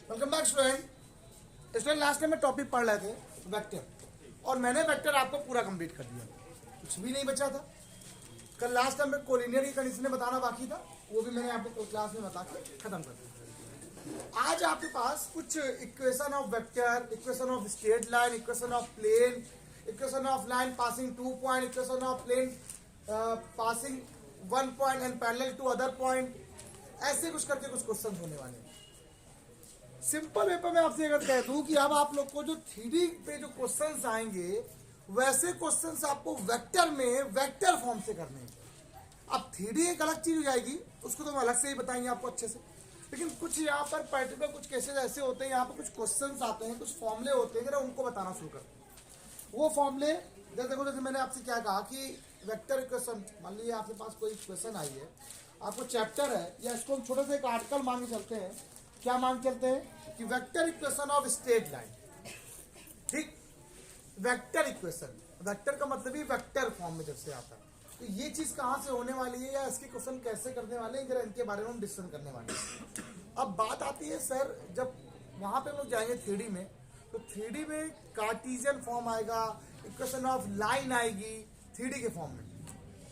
Welcome back student last time में topic पढ़ रहे थे वेक्टर, और मैंने वेक्टर आपको पूरा कंप्लीट कर दिया, कुछ भी नहीं बचा था। कल लास्ट टाइम में कोलिनियर की कंडीशन बताना बाकी था, वो भी मैंने आपको क्लास में बता के खत्म कर दिया। आज आपके पास कुछ equation of vector, equation of straight line, equation of plane, equation of line passing 2 point, equation of plane passing 1 point and parallel to other point, ऐसे कुछ करके कुछ क्वेश्चन होने वाले हैं। सिंपल पेपर में आपसे अगर कह दूं कि अब आप लोग को जो थ्योरी पे जो क्वेश्चंस आएंगे वैसे क्वेश्चंस आपको वेक्टर में वेक्टर फॉर्म से करने हैं। अब थ्योरी एक अलग चीज हो जाएगी, उसको तो हम अलग से ही बताएंगे आपको अच्छे से, लेकिन कुछ यहाँ पर पर्टिकुलर कुछ केसेस ऐसे होते हैं, यहाँ पर कुछ क्वेश्चंस आते हैं, कुछ फॉर्मूले होते हैं, जरा उनको बताना शुरू करते हैं। वो फॉर्मूले देखो, जैसे मैंने आपसे क्या कहा कि वेक्टर इक्वेशन, मान लीजिए आपके पास कोई इक्वेशन आई है, आपको चैप्टर है, या इसको हम छोटे से एक आर्टिकल मान के चलते हैं। क्या मान के चलते हैं कि vector equation of straight line, ठीक, वेक्टर इक्वेशन, वेक्टर का मतलब ही वेक्टर फॉर्म में जब से आता है, तो ये चीज कहां से होने वाली है या इसके क्वेश्चन कैसे करने वाले हैं, जरा इनके बारे में हम डिस्कशन करने वाले हैं। अब बात आती है सर, जब वहां पे हम लोग जाएंगे थ्योरी में, तो थ्योरी में कार्टेशियन फॉर्म आएगा, इक्वेशन ऑफ लाइन आएगी थ्योरी के फॉर्म में,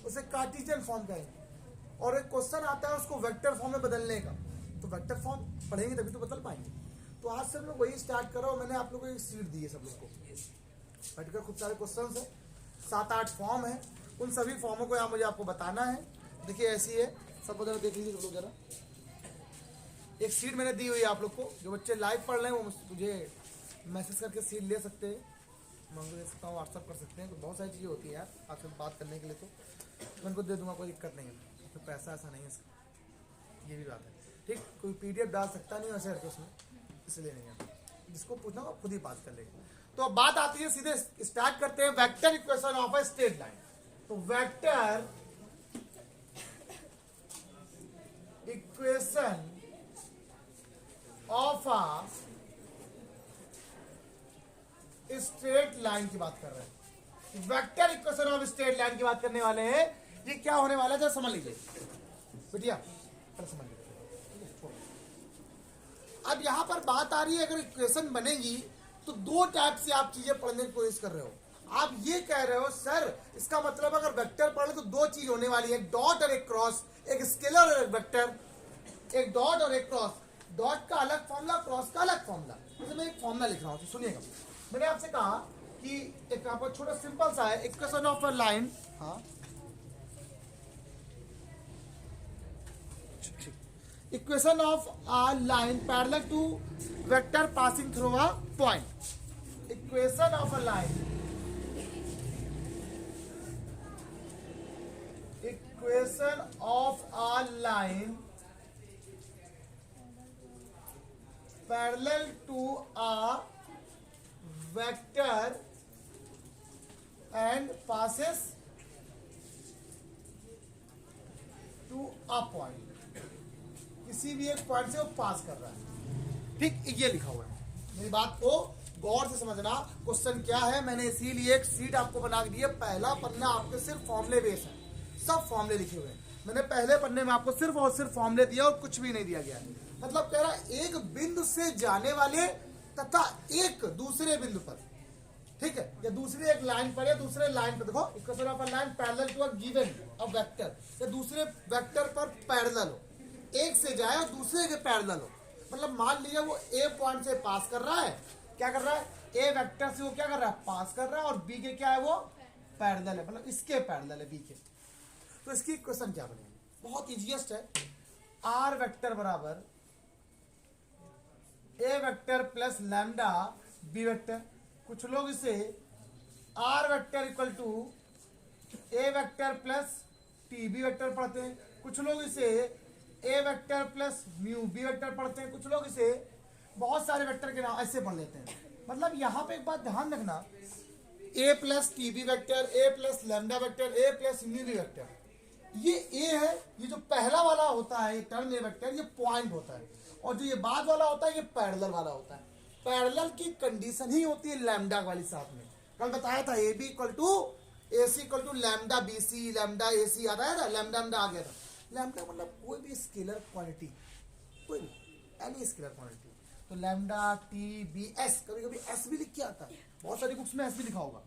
उसे कार्टेशियन फॉर्म कहेंगे, और एक क्वेश्चन आता है उसको वेक्टर फॉर्म में बदलने का, तो वेक्टर फॉर्म पढ़ेंगे तभी तो बदल पाएंगे। तो आज से हम लोग वही स्टार्ट करो, मैंने आप लोगों को एक सीट दी है सब लोग को, बैठकर खूब सारे क्वेश्चंस है, 7-8 फॉर्म है, उन सभी फॉर्मों को यहाँ मुझे आपको बताना है। देखिए ऐसी है, सब जरा देख लीजिए सब लोग जरा। एक सीट मैंने दी हुई है आप लोग को, जो बच्चे लाइव पढ़ रहे हैं वो मुझे मैसेज करके सीट ले सकते हैं, मैं उनको दे सकता हूँ, व्हाट्सअप कर सकते हैं, तो बहुत सारी चीज़ें होती है यार आपसे बात करने के लिए, तो मैं उनको दे दूंगा, कोई दिक्कत नहीं है, तो पैसा ऐसा नहीं है इसका, ये भी बात है, ठीक। कोई पीडीएफ डाल सकता नहीं वैसे हर उसमें, इसलिए नहीं है, जिसको पूछना वो खुद ही बात कर लेगा। तो अब बात आती है, सीधे स्टार्ट करते हैं vector equation of a straight line. तो vector equation of a straight line की बात कर रहे हैं, vector equation of straight line की बात करने वाले हैं। ये क्या होने वाला है जरा समझ लीजिए बेटिया, समझ लीजिए। अब यहां पर बात आ रही है, अगर इक्वेशन बनेगी तो दो टाइप से आप चीजें पढ़ने की कोशिश कर रहे हो। आप ये कह रहे हो सर इसका मतलब अगर वेक्टर पढ़ ले तो दो चीज होने वाली है, एक डॉट और एक क्रॉस, एक स्केलर और एक वेक्टर, एक डॉट और एक क्रॉस, डॉट का अलग फॉर्मूला, क्रॉस का अलग फॉर्मूला। जैसे मैं एक फॉर्मूला लिख रहा हूं, तो सुनिएगा, मैंने आपसे कहा कि एक यहाँ पर छोटा सिंपल सा है, इक्वेशन ऑफ अ लाइन, हाँ equation of a line parallel to vector passing through a point, equation of a line, equation of a line parallel to a vector and passes to a point, किसी भी एक point से वो पास कर रहा है, ठीक, ये लिखा हुआ है। मेरी बात को गौर से समझना, क्वेश्चन क्या है, मैंने इसीलिए एक सीट आपको बना के दी है। पहला पन्ना आपके सिर्फ फॉर्मूले बेस है, सब फॉर्मूले लिखे हुए हैं, मैंने पहले पन्ने में आपको सिर्फ और सिर्फ फॉर्मूले दिया और कुछ भी नहीं दिया गया है। मतलब कह रहा है एक बिंदु से जाने वाले तथा एक दूसरे बिंदु पर, ठीक है, या दूसरे एक लाइन पर या दूसरे लाइन पर, देखो equation of a line parallel to a given a vector, या दूसरे वेक्टर पर पैरेलल हो, एक से जाए और दूसरे के पैरेलल हो। मतलब मान लीजिए वो ए पॉइंट से पास कर रहा है, क्या कर रहा है, ए वेक्टर से वो क्या कर रहा है, पास कर रहा है, और बी के क्या है, वो पैरेलल है, मतलब इसके पैरेलल है बी के। तो इसकी इक्वेशन क्या बनेगी, बहुत इजीएस्ट है, आर वेक्टर बराबर A vector plus lambda B vector, कुछ लोग इसे R vector equal to A vector plus T B vector पढ़ते हैं, कुछ लोग इसे A vector plus mu B vector पढ़ते हैं, कुछ लोग इसे बहुत सारे वेक्टर के नाम ऐसे पढ़ लेते हैं। मतलब यहां पे एक बात ध्यान रखना, ए प्लस टी बी वेक्टर, ए प्लस लैम्डा वेक्टर, ए प्लस म्यू बी वेक्टर, ये ए है, ये जो पहला वाला होता है टर्म ए वेक्टर, ये पॉइंट होता है, और जो ये बाद वाला होता है ये पैरेलल वाला होता है। पैरेलल की कंडीशन ही होती है लैम्डा वाली साथ में, कल बताया था A B equal to A C equal to lambda B C, lambda A C याद आया था, लैम्डा आ गया था। लैम्डा मतलब कोई भी स्केलर क्वांटिटी, कोई भी एनी स्केलर क्वांटिटी, तो लैम्डा टी बी एस, कभी कभी एस भी लिख के आता है, बहुत सारी बुक्स में एस भी लिखा होगा,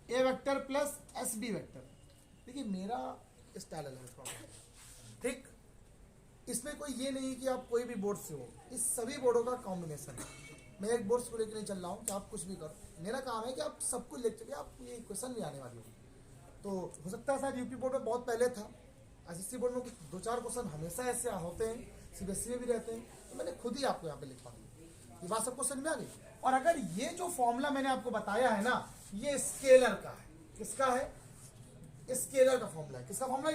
A vector plus S B vector. देखिए मेरा स्टाइल अलग है, ठीक, इसमें कोई ये नहीं कि आप कोई भी बोर्ड से हो, इस सभी बोर्डों का कॉम्बिनेशन है। मैं एक बोर्ड को लेकर नहीं चल रहा हूँ कि आप कुछ भी करो, मेरा काम है कि आप सब कुछ लेकर चलिए, आपको ये क्वेश्चन भी आने वाली होगी। तो हो सकता है शायद यूपी बोर्ड में बहुत पहले था, एसएससी बोर्ड में कुछ 2-4 क्वेश्चन हमेशा ऐसे होते हैं, सीबीएसई में भी रहते हैं, तो मैंने खुद ही आपको यहाँ पे लिखवा दिया, ये बात सबको समझ में आ गई। और अगर ये जो फॉर्मूला मैंने आपको बताया है ना, ये स्केलर का है, किसका है, स्केलर का फॉर्मूला है। किसका फॉर्मूला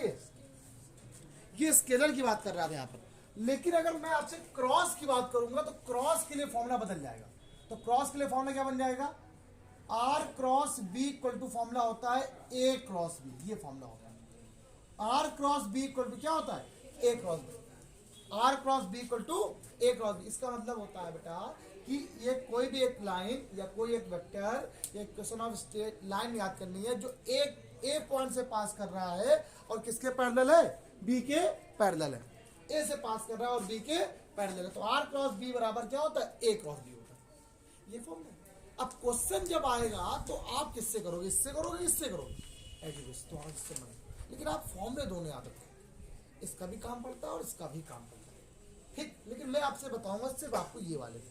ये स्केलर की बात कर रहा था यहाँ पर। लेकिन अगर मैं आपसे क्रॉस की बात करूंगा तो क्रॉस के लिए फॉर्मूला बदल जाएगा। तो क्रॉस के लिए फॉर्मूला क्या बन जाएगा, R cross B equal to formula होता है ए क्रॉस बी, ये फॉर्मूला होता है। R cross B equal to क्या होता है, A cross B, R cross B equal to A cross B. इसका मतलब होता है बेटा कि ये कोई भी एक लाइन या कोई एक वेक्टर, एक क्वेश्चन ऑफ स्टेट लाइन याद करनी है जो एक ए पॉइंट से पास कर रहा है और किसके पैरेलल है, बी के पैरेलल है, ए से पास कर रहा है और बी के पैरेलल है। तो आर क्रॉस बी बराबर क्या होता है, ए क्रॉस बी होता है, ये फॉर्मूला। अब क्वेश्चन जब आएगा तो आप किससे करोगे, इससे करोगे, इससे करोगे, तो आप इससे करोगे। लेकिन आप फॉर्मूले दोनों याद रखो, इसका भी काम पड़ता है और इसका भी काम पड़ता है, ठीक। लेकिन मैं आपसे बताऊंगा सिर्फ आपको ये वाले,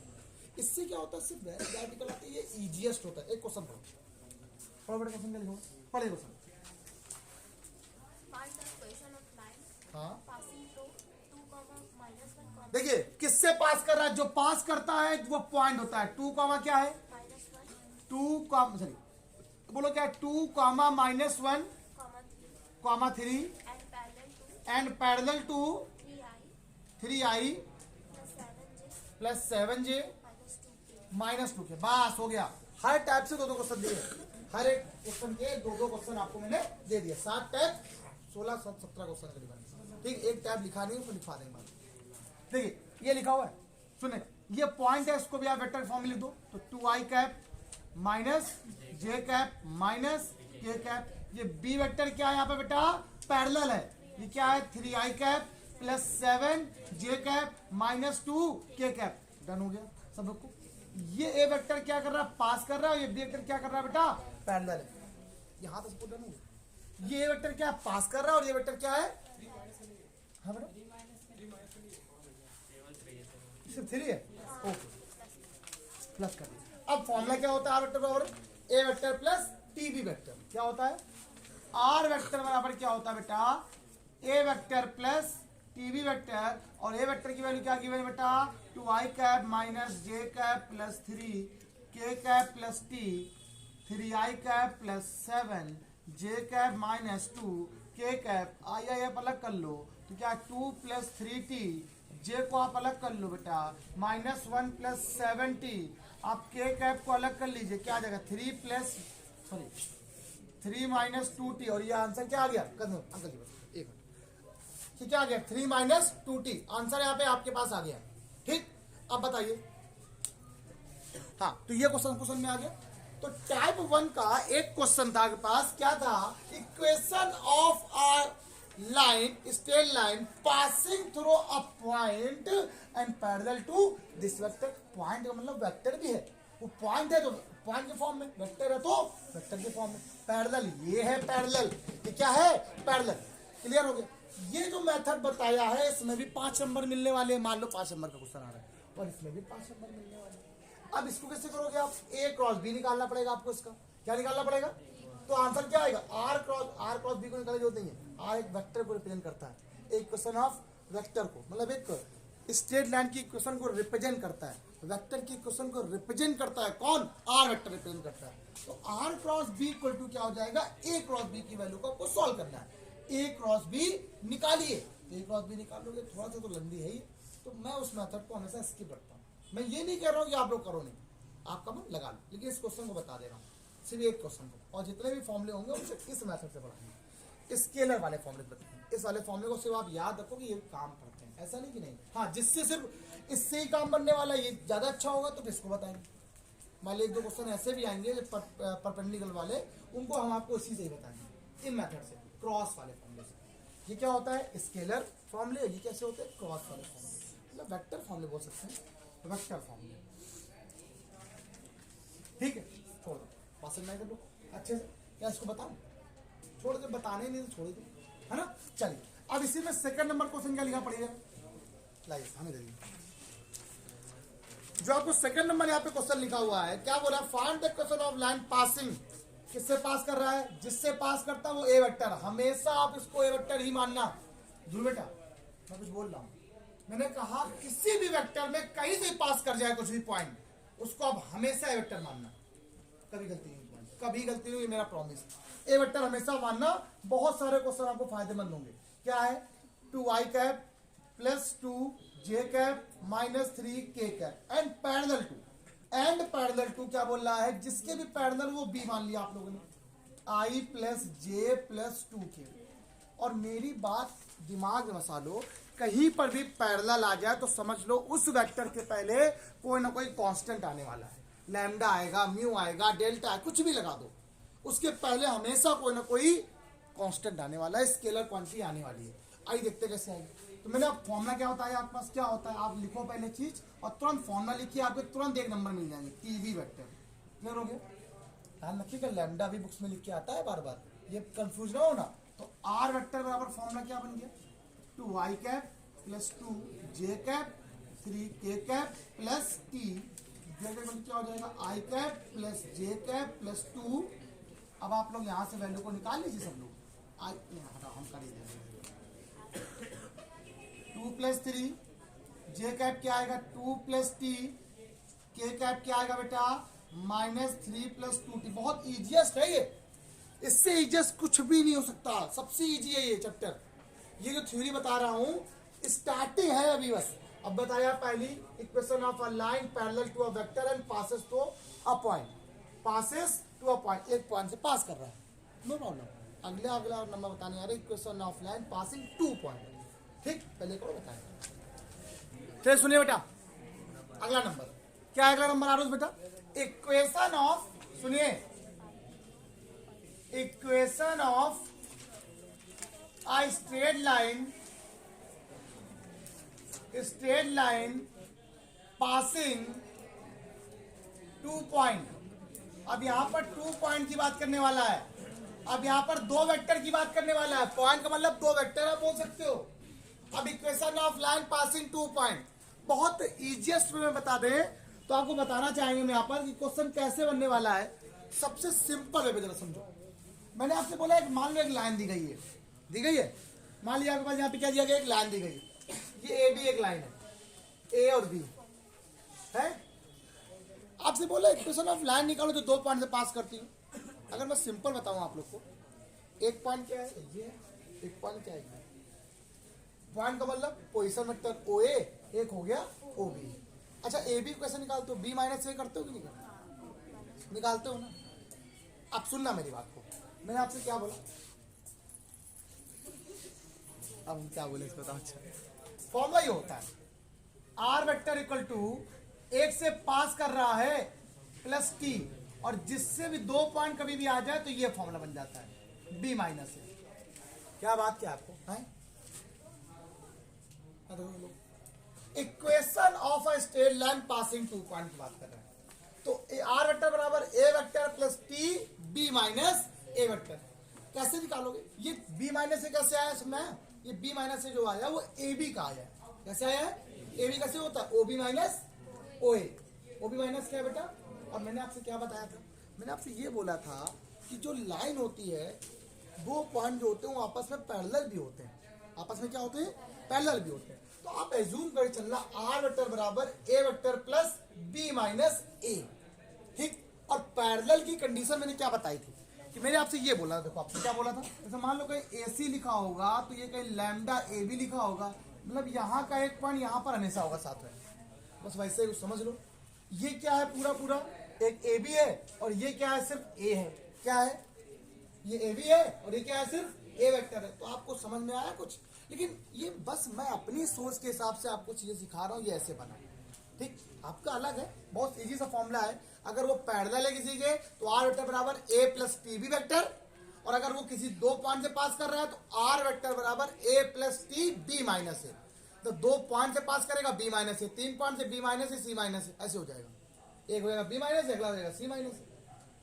इससे क्या होता है, सिर्फ वेरी निकल आते हैं, ये इजीएस्ट होता है। एक क्वेश्चन पढ़ो, बड़े क्वेश्चन लिखो, पढ़े क्वेश्चन। हाँ देखिए किससे पास कर रहा है, जो पास करता है वो पॉइंट होता है, 2 कॉमा क्या है, 2 कॉमा, सॉरी बोलो क्या है, 2 comma -1 comma 3 and parallel to 3i plus 7j -2 के। बस हो गया। हर टाइप से 2-2 क्वेश्चन दिए, हर एक क्वेश्चन के 2-2 क्वेश्चन आपको मैंने दे दिया, 7 टाइप 16-17 क्वेश्चन करीबन, ठीक। एक टैब लिखा नहीं, उसको लिखवा देंगे। देखिए ये लिखा हुआ है, सुने, ये पॉइंट है, इसको भी आप वेक्टर फॉर्म में लिख दो। तो 2i cap minus J cap minus के कैप, ये बी वेक्टर क्या है यहाँ पे बेटा, पैरेलल है, ये क्या है, 3i cap plus 7j cap -2 K cap. Done हो गया सब लोग को। ये ए वेक्टर क्या कर रहा है, पास कर रहा है, और ये बी वेक्टर क्या कर रहा है बेटा, पैरेलल है। यहाँ तक सबको डन हो गया। ये वेक्टर क्या पास कर रहा है और ये वेक्टर क्या है, हाँ बेटा सिर्फ 3 है, ओके, प्लस कर दिया। अब फॉर्मूला क्या होता है, आर वेक्टर बराबर A vector plus T B vector. क्या होता है, आर वेक्टर बराबर क्या होता है बेटा, A vector plus T B vector, और ए वेक्टर की वैल्यू क्या गिवन है बेटा, 2i cap minus J cap plus 3 K cap plus T, 3i cap plus 7 J cap -2 K cap. आई आप अलग कर लो तो क्या 2 प्लस 3t, जे को आप अलग कर लो बेटा, -1 प्लस 7t, आप के कैप को अलग कर लीजिए, क्या आ जाएगा 3 -2t, और ये आंसर क्या आ गया, अंकल जी बस एक मिनट, क्या आ गया 3 -2t, आंसर यहाँ पे आपके पास आ गया, ठीक। अब बताइए, हाँ तो ये क्वेश्चन में आ गया। तो टाइप 1 का एक क्वेश्चन था आपके पास, क्या था, equation of R line, straight line passing through a point and parallel to this vector. Point का मतलब वेक्टर भी है, वो पॉइंट है तो पॉइंट के फॉर्म में, वेक्टर है तो वेक्टर के फॉर्म में। पैरेलल, ये है पैरेलल, ये क्या है, पैरेलल। क्लियर हो गया। ये जो मेथड बताया है इसमें भी 5 नंबर मिलने वाले हैं, मान लो 5 नंबर का क्वेश्चन आ रहा है और इसमें भी 5 नंबर मिलने वाले हैं। अब इसको कैसे करोगे आप, ए क्रॉस बी निकालना पड़ेगा आपको, इसका क्या निकालना पड़ेगा, तो आंसर क्या आएगा, आर क्रॉस बी को निकालने की जरूरत नहीं है। आर एक वेक्टर को रिप्रेजेंट करता है, एक क्वेश्चन ऑफ वेक्टर को, मतलब एक स्ट्रेट लाइन की इक्वेशन को रिप्रेजेंट करता है, वेक्टर की इक्वेशन को रिप्रेजेंट करता है कौन, आर वेक्टर रिप्रेजेंट करता है। तो R cross B equal to क्या हो जाएगा, ए क्रॉस बी की वैल्यू को आपको सॉल्व करना है। ए क्रॉस बी निकालिए, ए क्रॉस बी निकालोगे, थोड़ा सा तो लंबी है ही, तो मैं उस मेथड को हमेशा स्किप रखता हूँ। मैं ये नहीं कह रहा हूँ कि आप लोग करो नहीं, आपका मन लगा लो, लेकिन इस क्वेश्चन को बता दे रहा हूँ, सिर्फ एक क्वेश्चन को, और जितने भी फॉर्मूले होंगे उसे इस मेथड से पढ़ाएंगे, स्केलर वाले फॉर्मूले बताएंगे। इस वाले फॉर्मूले को सिर्फ आप याद रखो कि ये काम करते हैं, ऐसा नहीं कि नहीं। हाँ, जिससे सिर्फ इससे ही काम बनने वाला है, ये ज्यादा अच्छा होगा तो इसको बताएंगे। मान लीजिए 1-2 क्वेश्चन ऐसे भी आएंगे परपेंडिकुलर वाले, उनको हम आपको इसी से ही बताएंगे, इन मेथड से, क्रॉस वाले फॉर्मूले से। ये क्या होता है, स्केलर फॉर्मूले, ये कैसे होते हैं, क्रॉस वाले फॉर्मूले, मतलब वेक्टर फॉर्मूले बोल सकते हैं। वेक्टर फॉर्म में। ठीक है, छोड़ दो, पास में कर लो अच्छे से। क्या इसको बताऊं? छोड़ दो, बताने नहीं तो छोड़ दो, है ना। चलिए अब इसी में सेकंड नंबर क्वेश्चन क्या लिखा पड़ेगा, लाइए हमें दे दीजिए। जो आपको सेकंड नंबर यहाँ पे क्वेश्चन लिखा हुआ है, क्या बोला? Find the question of line passing. किससे पास कर रहा है? जिससे पास करता है वो ए वेक्टर। हमेशा आप इसको ए वेक्टर ही मानना। ध्रुव बेटा मैं कुछ बोल रहा हूं, मैंने कहा किसी भी वेक्टर में कहीं से पास कर जाए कुछ भी पॉइंट, उसको आप हमेशा ए वेक्टर मानना। कभी गलती नहीं, कभी गलती नहीं, ये मेरा प्रॉमिस। ए वेक्टर हमेशा मानना। बहुत सारे क्वेश्चन आपको फायदेमंद होंगे। क्या है? 2i cap plus 2j cap minus 3k cap and parallel to. And parallel to क्या बोल रहा है? जिसके भी पैरेलल वो b मान लिया आप लोगों ने, i plus j plus 2k। और मेरी बात दिमाग में बसा लो, कहीं पर भी पैरेलल आ जाए तो समझ लो उस वेक्टर के पहले कोई ना कोई कांस्टेंट आने वाला है। लैम्डा आएगा, म्यू आएगा, डेल्टा है, कुछ भी लगा दो, उसके पहले हमेशा कोई ना कोई कांस्टेंट आने वाला है, स्केलर क्वांटिटी आने वाली है। आइए देखते कैसे आएगी। तो मैंने अब फॉर्मूला क्या होता है आपके पास, क्या होता है, आप लिखो पहले चीज और तुरंत फॉर्मूला लिखिए, आपको तुरंत एक नंबर मिल जाएंगे। टीवी वेक्टर क्लियर हो गया। ध्यान रखिएगा लैम्डा भी बुक्स में लिख के आता है बार बार, ये कंफ्यूज ना हो ना। तो आर वेक्टर बराबर फॉर्मूला क्या बन गया? 2i cap plus 2j cap 3k cap plus t। क्या हो जाएगा? i cap plus j cap plus 2। अब आप लोग यहां से वैल्यू को निकाल लीजिए सब लोग। हम कर ही देंगे। 2 प्लस 3 j कैप क्या आएगा? 2 प्लस t। k कैप क्या आएगा बेटा? Minus 3 plus 2t। बहुत इजिएस्ट है ये, इससे इजिएस्ट कुछ भी नहीं हो सकता। सबसे इजी है ये चैप्टर। ये जो थ्योरी बता रहा हूं स्टार्टिंग है अभी बस। अब बताया पहली equation of a line parallel to a vector and passes to a point. Passes to a point, एक पॉइंट से पास कर रहा है, नो प्रॉब्लम। अगला नंबर बताने आ रहे equation of line passing two point. ठीक, पहले को बताया। चलिए सुनिए बेटा, अगला नंबर क्या है? अगला नंबर आरोज बेटा, इक्वेशन ऑफ, सुनिए, equation of a straight line passing 2 point. अब यहां पर 2 पॉइंट की बात करने वाला है। अब यहां पर 2 वेक्टर की बात करने वाला है। पॉइंट का मतलब 2 वेक्टर आप बोल सकते हो। अब equation of line passing 2 point बहुत इजिएस्ट में बता दें तो आपको बताना चाहेंगे हम यहां पर कि क्वेश्चन कैसे बनने वाला है। सबसे सिंपल वे में जरा समझो। मैंने आपसे बोला एक, मान लो एक लाइन दी गई है, दी गई है, मान लिया आपके पास यहाँ पे क्या दिया गया? एक लाइन दी गई है। ये ए बी एक लाइन है, ए और बी है। आपसे बोला इक्वेशन ऑफ लाइन निकालो जो 2 पॉइंट से पास करती हूँ। अगर मैं सिंपल बताऊं आप लोग को, एक पॉइंट क्या है ये, एक पॉइंट क्या है? पॉइंट का मतलब पोजीशन वेक्टर ओ ए, एक हो गया ओ बी। अच्छा ए बी कैसे निकालते हो? बी माइनस ए करते हो कि नहीं? निकालते हो ना। अब सुनना मेरी बात को, मैंने आपसे क्या बोला, अब हम क्या बोले इसको बताओ। अच्छा फॉर्मूला ये होता है, आर वेक्टर इक्वल टू एक से पास कर रहा है प्लस टी, और जिससे भी 2 पॉइंट कभी भी आ जाए तो ये फॉर्मूला बन जाता है बी माइनस ए। क्या बात क्या आपको है? Equation of a straight line passing 2 point की बात कर रहे हैं। तो आर वेक्टर बराबर A vector plus T B minus A vector. कैसे निकालोगे? ये बी माइनस ए कैसे आया इसमें? ये बी माइनस ए जो आया वो ए बी का आया। कैसे आया है? ए बी कैसे होता है? ओ बी माइनस ओ ए। ओ बी माइनस क्या है बेटा? और मैंने आपसे क्या बताया था? मैंने आपसे ये बोला था कि जो लाइन होती है, 2 पॉइंट जो होते हैं वो आपस में पैरेलल भी होते हैं। आपस में क्या होते हैं? पैरेलल भी होते हैं। तो आप एज्यूम कर चलना आर वेक्टर बराबर A vector plus B minus ए। ठीक, और पैरेलल की कंडीशन मैंने क्या बताई थी कि मैंने आपसे ये बोला, देखो आपसे क्या बोला था, जैसे मान लो कहीं ए सी लिखा होगा तो ये कहीं लैम्डा ए बी लिखा होगा, मतलब यहाँ का एक पॉइंट यहाँ पर हमेशा होगा साथ में। बस वैसे ही समझ लो। ये क्या है? पूरा पूरा एक ए बी है और ये क्या है? सिर्फ ए है। क्या है? ये ए बी है और ये क्या है? सिर्फ ए वेक्टर है। तो आपको समझ में आया कुछ? लेकिन ये बस मैं अपनी सोच के हिसाब से आपको चीजें सिखा रहा हूँ, ये ऐसे बना। ठीक, आपका अलग है, बहुत इजी सा फॉर्मूला है। अगर वो पैरेलल है किसी के तो आर वेक्टर बराबर ए प्लस टी बी वेक्टर, और अगर वो किसी 2 पॉइंट से पास कर रहा है तो आर वेक्टर बराबर ए प्लस टी बी माइनस ए। तो 2 पॉइंट से पास करेगा बी माइनस ए, 3 पॉइंट से बी माइनस ए, सी माइनस ए, ऐसे हो जाएगा। एक हो जाएगा बी माइनस, अगला हो जाएगा सी माइनस।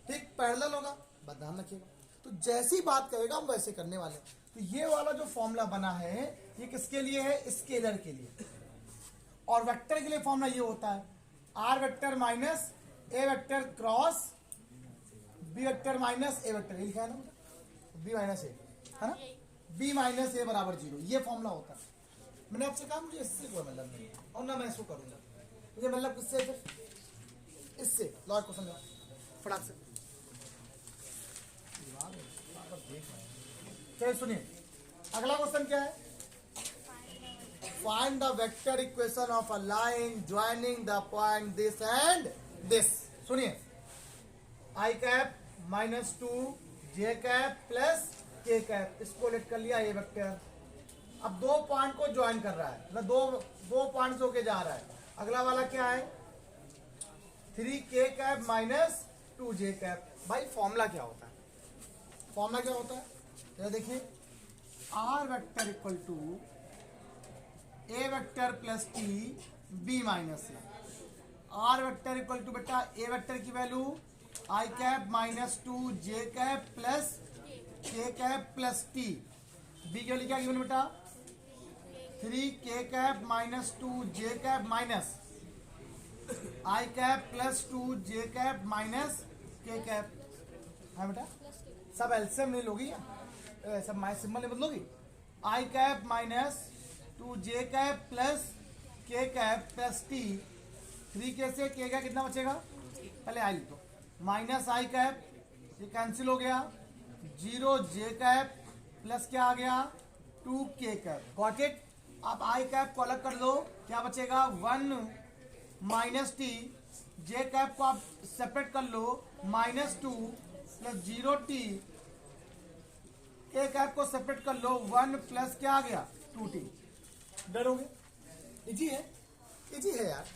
ठीक, पैरेलल होगा, बस ध्यान रखिएगा। तो जैसी बात करेगा हम वैसे करने वाले हैं। तो ये वाला जो फॉर्मूला बना है ये किसके लिए है? स्केलर के लिए। और वेक्टर के लिए फॉर्मूला ये होता है R vector minus A vector cross B vector minus A vector, ये लिखा है ना, बी माइनस ए, है ना, बी माइनस ए बराबर 0, ये फॉर्मूला होता है। मैंने आपसे कहा मुझे इससे कोई मतलब नहीं है और ना मैं इसको करूंगा, मुझे मतलब किससे? इससे लॉ क्वेश्चन फटाक से। चलिए सुनिए, अगला क्वेश्चन क्या है? Find the vector equation of a line joining the point this and this. सुनिए, आई cap minus 2 J cap plus K cap, इसको लेट कर लिया ये वेक्टर। अब 2 पॉइंट को ज्वाइन कर रहा है, मतलब दो पॉइंट्स होके जा रहा है। अगला वाला क्या है? 3 K cap minus 2 J cap. भाई फॉर्मूला क्या होता है? फॉर्मूला क्या होता है? जरा देखिए, R vector equal to A vector plus T B minus A. R vector equal to बेटा ए वेक्टर की value I cap minus 2 J cap plus K cap plus T. B की वैल्यू क्या given बेटा? 3 K cap minus 2 J cap minus I cap plus 2 J cap minus के cap, है बेटा? सब LCM नहीं लोगी, सब माइनस सिंबल नहीं बदलोगी। आई cap minus 2 J cap plus K cap plus T. 3 के से के का कितना बचेगा? पहले आई लिखो, माइनस आई कैप, ये कैंसिल हो गया, 0 जे कैप प्लस क्या आ गया? 2 के कैप। Got it? आप आई कैप को अलग कर दो, क्या बचेगा? 1 माइनस टी। जे कैप को आप सेपरेट कर लो, माइनस 2 प्लस 0 टी। के कैप को सेपरेट कर लो, 1 प्लस क्या आ गया? 2 टी। डर हो गए? इजी है, इजी है यार।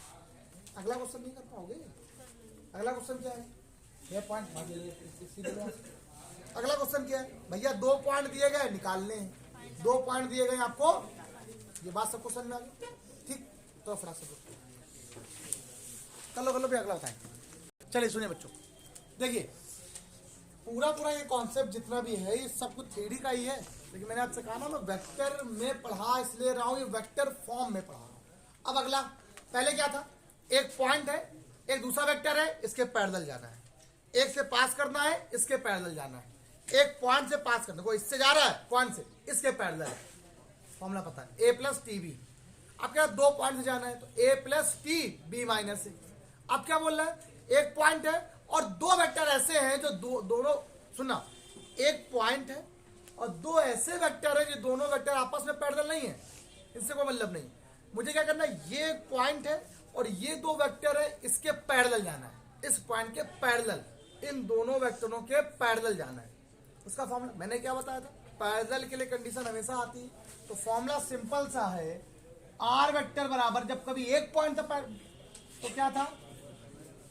अगला क्वेश्चन नहीं कर पाओगे? अगला क्वेश्चन क्या है? ये पॉइंट अगला क्वेश्चन क्या है भैया? 2 पॉइंट दिए गए, निकालने हैं। 2 पॉइंट दिए गए आपको, ये बात सबको समझ में आ गई? ठीक, तो फटाक से कर लो भी, अगला बताएं। चलिए सुनिए बच्चों, देखिए पूरा ये कॉन्सेप्ट जितना भी है ये सब कुछ थ्योरी का ही है, लेकिन मैंने आपसे कहा ना मैं वेक्टर में पढ़ा इसलिए रहा हूं, ये वेक्टर फॉर्म में पढ़ा रहा हूं। अब अगला, पहले क्या था? एक पॉइंट है, एक दूसरा वेक्टर है, इसके पैरेलल जाना है। एक से पास करना है, इसके पैरेलल जाना है। एक पॉइंट से पास करना, कोई इससे जा रहा है पॉइंट से, इसके पैरेलल है। फॉर्मूला पता है, ए प्लस टी बी। अब क्या 2 पॉइंट से जाना है, तो ए प्लस टी बी माइनस ए। अब क्या बोल रहा है? एक पॉइंट है और 2 वेक्टर ऐसे हैं जो दोनों, सुनना, एक पॉइंट है और 2 ऐसे वेक्टर है जो दोनों वेक्टर आपस में पैरेलल नहीं है, इससे कोई मतलब नहीं। मुझे क्या करना है? ये एक पॉइंट है और ये 2 वेक्टर है, इसके पैरेलल जाना है। इस पॉइंट के पैरेलल, इन दोनों वेक्टरों के पैरेलल जाना है। उसका फॉर्मूला मैंने क्या बताया था? पैरेलल के लिए कंडीशन हमेशा आती है, तो फॉर्मूला सिंपल सा है, आर वेक्टर बराबर, जब कभी एक पॉइंट था तो क्या था?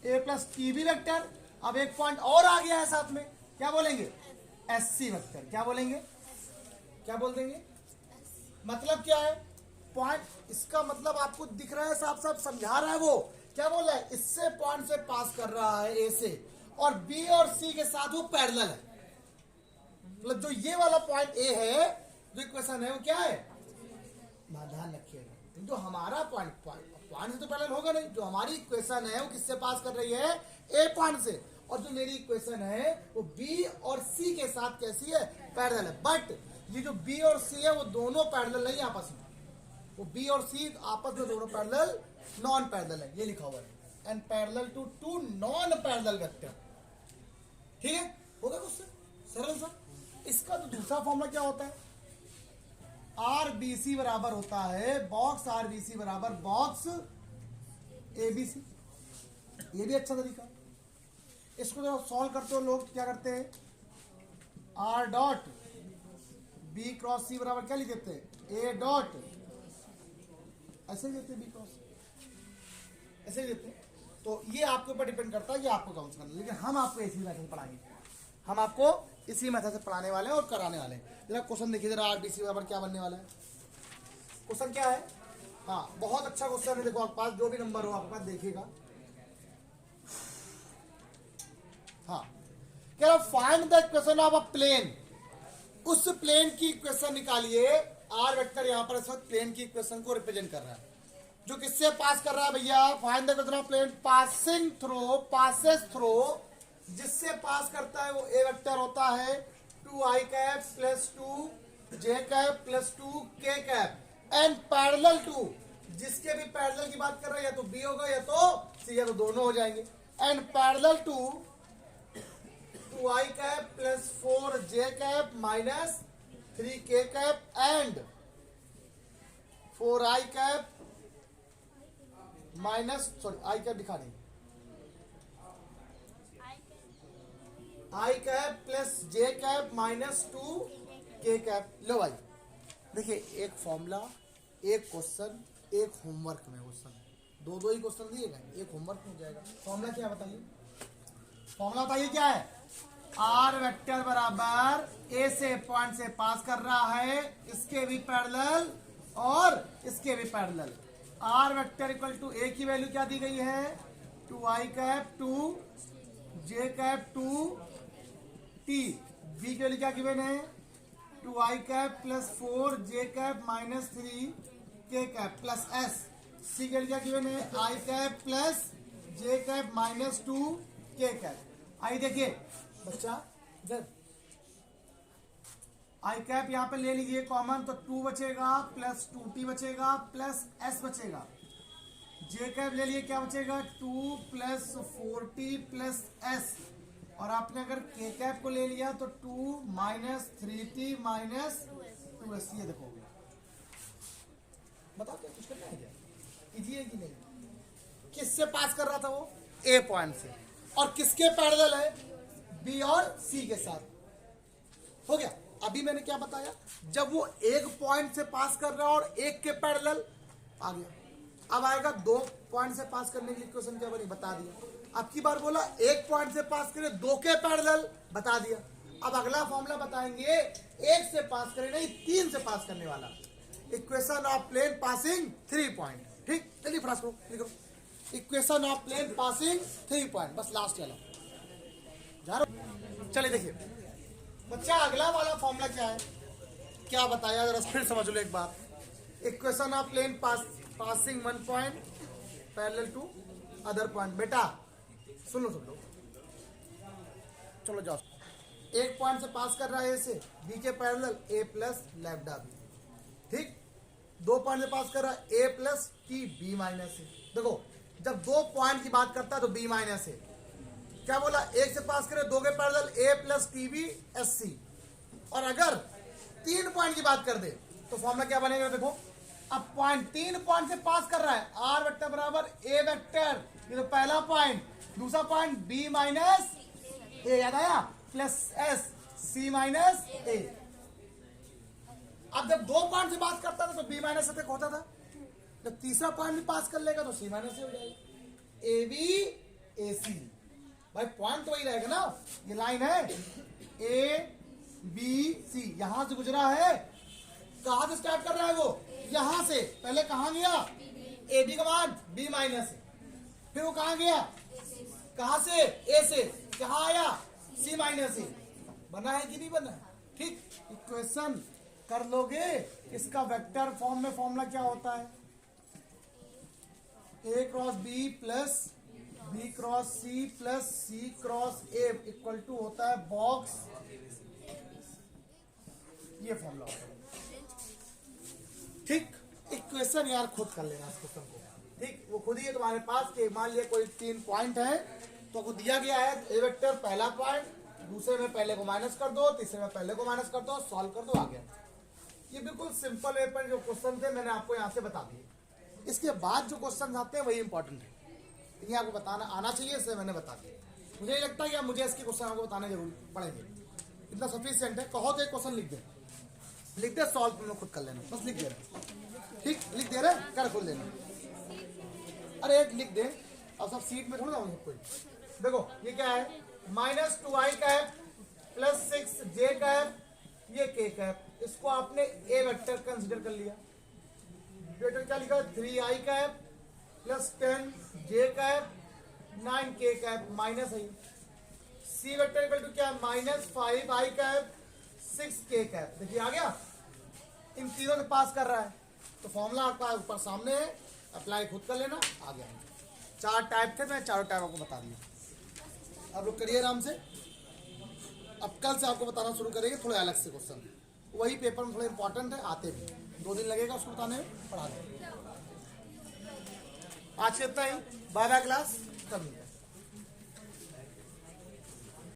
ए प्लस टी बी वेक्टर। अब एक पॉइंट और आ गया है साथ में, क्या बोलेंगे? S C vector. क्या बोलेंगे? क्या बोल देंगे? मतलब क्या है? पॉइंट, इसका मतलब आपको दिख रहा है, साफ साफ समझा रहा है। वो क्या बोल रहा है? इससे पॉइंट से पास कर रहा है ए से, और बी और सी के साथ वो पैरेलल है। मतलब जो ये वाला पॉइंट ए है, जो इक्वेशन है वो क्या है? ध्यान रखिएगा, जो हमारा पॉइंट से तो पैरेलल होगा नहीं। जो हमारी इक्वेशन है वो किससे पास कर रही है? ए पॉइंट से। और जो मेरी इक्वेशन है वो बी और सी के साथ कैसी है? पैरेलल है। बट ये जो बी और सी है वो दोनों पैरेलल नहीं आपस में, वो बी और सी आपस में दोनों पैरेलल, नॉन पैरेलल है, ये लिखा हुआ है, and parallel to 2 non parallel vector. ठीक है, होगा क्वेश्चन सरल सा। इसका तो दूसरा फॉर्मूला क्या होता है? आर बी सी बराबर होता है बॉक्स आर बी सी बराबर बॉक्स ए बी सी। ये भी अच्छा तरीका है। इसको जब सॉल्व करते हो लोग क्या करते हैं? आर डॉट बी क्रॉस सी बराबर क्या लिख देते हैं? ए डॉट, ऐसे ही देते हैं, बी क्रॉस ऐसे ही देते हैं। तो ये आपके ऊपर डिपेंड करता है कि आपको कौन सा करना है, लेकिन हम आपको इसी मेथड से पढ़ाएंगे। हम आपको इसी मेथड से पढ़ाने वाले हैं और कराने वाले हैं। जरा क्वेश्चन देखिए, जरा आरबीसी बराबर क्या बनने वाला है। क्वेश्चन क्या है? हाँ बहुत अच्छा क्वेश्चन है, देखो आपके पास जो भी नंबर हो आपके पास देखिएगा। हाँ कह रहा find the equation of a plane, उस प्लेन की इक्वेशन निकालिए। आर वेक्टर यहाँ पर इस वक्त प्लेन की इक्वेशन को रिप्रेजेंट कर रहा है, जो किससे पास कर रहा है भैया, find the equation of plane passing through, passes through, जिससे पास करता है वो ए वेक्टर होता है 2i cap plus 2j cap plus 2k cap and parallel to, जिसके भी पैरेलल की बात कर रहे हैं या तो बी होगा या तो सी, या तो दोनों हो जाएंगे। And parallel to 2i cap plus 4j cap minus 3k cap and 4i cap minus, sorry I cap दिखा नहीं, I cap plus J cap minus 2k cap. लो भाई देखिए, एक फॉर्मूला, एक क्वेश्चन, एक होमवर्क में क्वेश्चन, दो दो ही क्वेश्चन दिए गए, एक होमवर्क में हो जाएगा। फॉर्मूला क्या बताइए, फॉर्मूला बताइए क्या है। आर वेक्टर बराबर ए से पॉइंट से पास कर रहा है, इसके भी पैरेलल और इसके भी parallel. R vector equal to A की वैल्यू क्या दी गई है 2i cap 2j cap 2t, B की वैल्यू क्या गिवन है 2i cap plus 4j cap minus 3k cap plus s, C की वैल्यू क्या गिवन है i cap plus j cap minus 2k cap. आई देखिए बच्चा इधर, आई कैप यहाँ पे ले लीजिए कॉमन, तो 2 बचेगा प्लस 2t बचेगा प्लस s बचेगा। जे कैप ले लिए क्या बचेगा 2 प्लस 4t प्लस s, और आपने अगर के कैप को ले लिया तो 2 माइनस 3t माइनस 2s। ये देखो बताओ क्या कुछ करना है क्या, कीजिए कि नहीं। किससे पास कर रहा था वो ए पॉइंट से, और किसके पैरेलल है बी और सी के साथ। हो गया। अभी मैंने क्या बताया, जब वो एक पॉइंट से पास कर रहा है और एक के पैरेलल आ गया। अब आएगा दो पॉइंट से पास करने की इक्वेशन क्या बनी, बता दिया। अब की बार बोला एक पॉइंट से पास करे, दो के पैरेलल, बता दिया। अब अगला फॉर्मूला बताएंगे, एक से पास करे नहीं, तीन से पास करने वाला, equation of plane passing 3 point. ठीक, जल्दी फ्रास करो, लिखो equation of plane passing 3 point, बस लास्ट वाला। चलिए देखिए बच्चा, अगला वाला फॉर्मूला क्या है, क्या बताया जरा फिर समझ लो एक बात। Equation of plane passing 1 point parallel to other point. बेटा सुन लो सब लोग, चलो जाओ। एक पॉइंट से पास कर रहा है ए से, बी के parallel A plus lambda B. ठीक, दो पॉइंट से पास कर रहा है A plus T B minus A. देखो जब दो पॉइंट की बात करता है तो बी माइनस ए, क्या बोला, एक से पास करे दो के parallel A plus T B S C. और अगर 3 पॉइंट की बात कर दे तो फॉर्मूला क्या बनेगा, देखो अब पॉइंट 3 पॉइंट से पास कर रहा है, आर वेक्टर बराबर ए वेक्टर, ये तो पहला पॉइंट, दूसरा पॉइंट बी माइनस ए, याद आया, प्लस एस सी माइनस ए। अब जब दो पॉइंट से बात करता था तो बी माइनस ए तक होता था, जब तीसरा पॉइंट भी पास कर लेगा तो सी माइनस ए हो जाएगा, ए बी ए सी। भाई पॉइंट तो वही रहेगा ना, ये लाइन है ए बी सी, यहां से गुजरा है, कहां से स्टार्ट कर रहा है वो, यहां से, पहले कहां गया ए बी का मान बी माइनस, फिर वो कहां गया, कहां से ए से, कहां आया सी माइनस ए। बना है कि नहीं बना है। ठीक, इक्वेशन कर लोगे, इसका वेक्टर फॉर्म में फॉर्मूला क्या होता है, A cross B plus B cross C plus C cross A equal to होता है बॉक्स, ये फॉर्मूला होता है। ठीक, इक्वेशन यार खुद कर लेना इस क्वेश्चन को। ठीक, वो खुद ही है तुम्हारे पास कि मान लिया कोई 3 पॉइंट है तो आपको दिया गया है ए वेक्टर पहला पॉइंट, दूसरे में पहले को माइनस कर दो, तीसरे में पहले को माइनस कर दो, सॉल्व कर दो, आ गया। ये बिल्कुल सिंपल वे पर जो क्वेश्चन थे मैंने आपको यहाँ से बता दिए। इसके बाद जो क्वेश्चन आते हैं वही इंपॉर्टेंट है, ये आपको बताना आना चाहिए, इसलिए मैंने बता दिया। मुझे नहीं लगता कि मुझे इसके क्वेश्चन आपको बताने जरूर पड़ेंगे, इतना सफिशिएंट है। कहो तो एक क्वेश्चन लिख दे, सॉल्व तुम लोग खुद कर लेना, बस लिख दे रहे। ठीक, लिख दे रहे, कर खोल देना। अरे एक लिख दे, अब सब सीट में थोड़ा ना कोई। देखो ये क्या है, minus 2i cap plus 6j cap, ये k कैप, इसको आपने ए वेक्टर कंसिडर कर लिया। वेक्टर क्या लिखा, 3i cap plus 10j cap 9k cap minus I. C vector equal to क्या, -5i कैप 6k कैप। देखिए आ गया, इन तीनों से पास कर रहा है तो फॉर्मूला आपका ऊपर सामने है, अप्लाई खुद कर लेना, आ गया। 4 टाइप थे, मैं चारों टाइप आपको बता दिया। आप लोग करिए आराम से। अब कल से आपको बताना शुरू करेंगे थोड़े अलग से क्वेश्चन, वही पेपर में थोड़े इंपॉर्टेंट है, आते भी 2 दिन लगेगा उसको बताने में, पढ़ा देंगे। आज के इतना ही, बाय बाय क्लास, कल मिलते हैं।